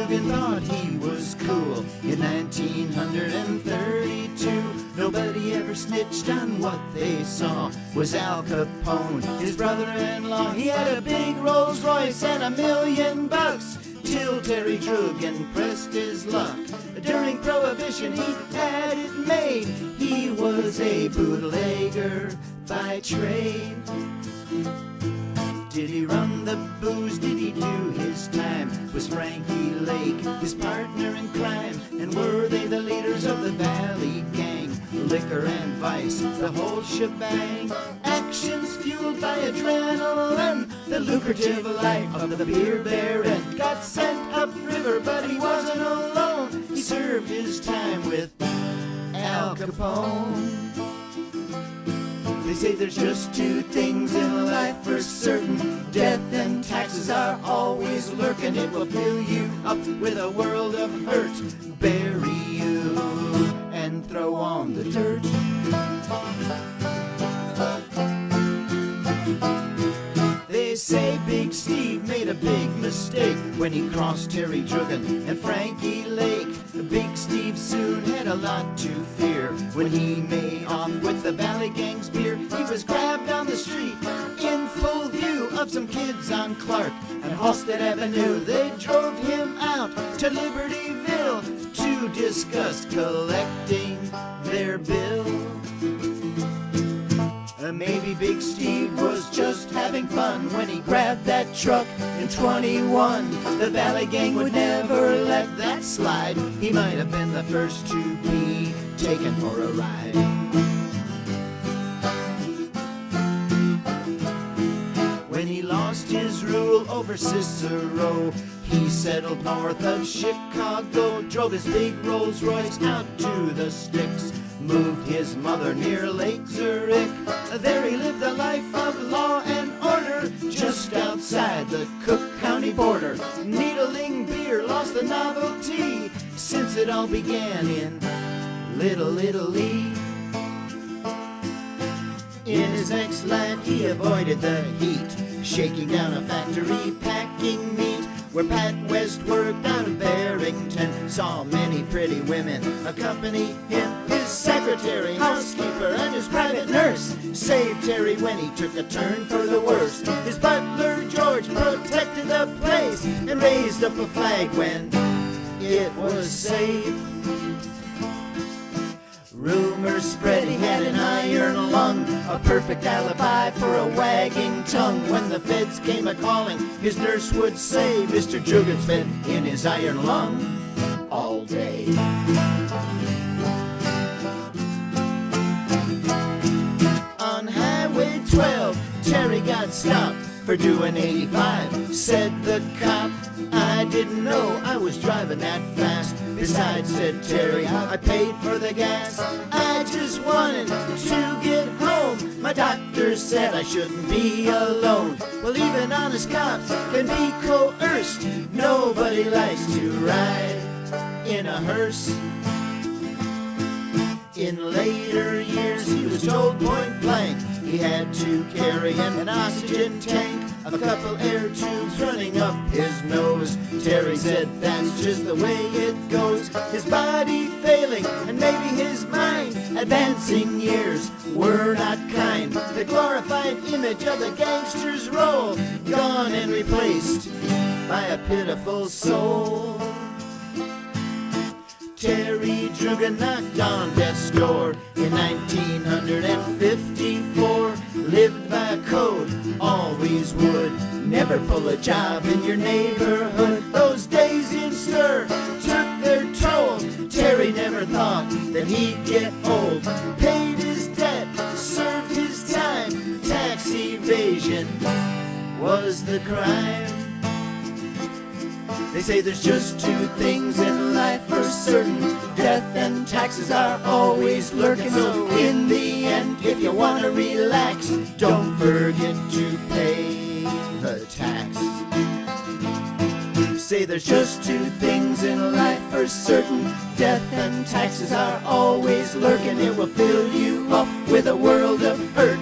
Druggan thought he was cool. In 1932, nobody ever snitched on what they saw. Was Al Capone, his brother-in-law. He had a big Rolls Royce and $1 million, till Terry Druggan pressed his luck. During Prohibition he had it made. He was a bootlegger by trade. Did he run the booze? Did he do his time? Was Frankie Lake his partner in crime? And were they the leaders of the Valley Gang? Liquor and vice, the whole shebang. Actions fueled by adrenaline. The lucrative life of the beer baron. Got sent upriver, but he wasn't alone. He served his time with Al Capone. They say there's just two things in life for certain. Death and taxes are always lurking. It will fill you up with a world of hurt. Bury you and throw on the dirt. They say Big Steve made a big mistake when he crossed Terry Druggan and Frankie Lake. Big Steve soon had a lot to fear when he made off with the Valley Gang's beer. He was grabbed on the street in full view of some kids on Clark and Halstead Avenue. They drove him out to Libertyville to discuss collecting their bill. Maybe Big Steve was just having fun when he grabbed that truck in 21. The Valley Gang would never let that slide. He might have been the first to be taken for a ride. When he lost his rule over Cicero, he settled north of Chicago, drove his big Rolls Royce out to the sticks, moved his mother near Lake Zurich. There he lived a life of law and order, just outside the Cook County border. Needling beer lost the novelty, since it all began in Little Italy. In his next life he avoided the heat, shaking down a factory packing meat, where Pat West worked out of Barrington. Saw many pretty women accompany him. His secretary, housekeeper, and his private nurse saved Terry when he took a turn for the worse. His butler, George, protected the place and raised up a flag when it was safe. Rumors spread he had an iron lung, a perfect alibi for a wagging tongue. When the feds came a-calling, his nurse would say, Mr. Druggan's been in his iron lung all day. On Highway 12, Terry got stopped for doing 85. Said the cop, I didn't know I was driving that fast. Besides, said Terry, I paid for the gas. I just wanted to get home. My doctor said I shouldn't be alone. Well, even honest cops can be coerced. Nobody likes to ride in a hearse. In later years, he was told point blank he had to carry an oxygen tank, a couple air tubes running up his nose. Terry said that's just the way it goes. His body failing and maybe his mind advancing years were not kind. The glorified image of the gangster's role gone and replaced by a pitiful soul. Terry Druggan knocked on death's door in 1954. Lived by a code, always would never pull a job in your neighborhood. Those days in stir took their toll. Terry never thought that he'd get old. Paid his debt, served his time. Tax evasion was the crime. They say there's just two things in life for certain. Death and taxes are always lurking. So in the end, if you want to relax, don't forget to pay the tax. Say there's just two things in life for certain. Death and taxes are always lurking. It will fill you up with a world of hurt.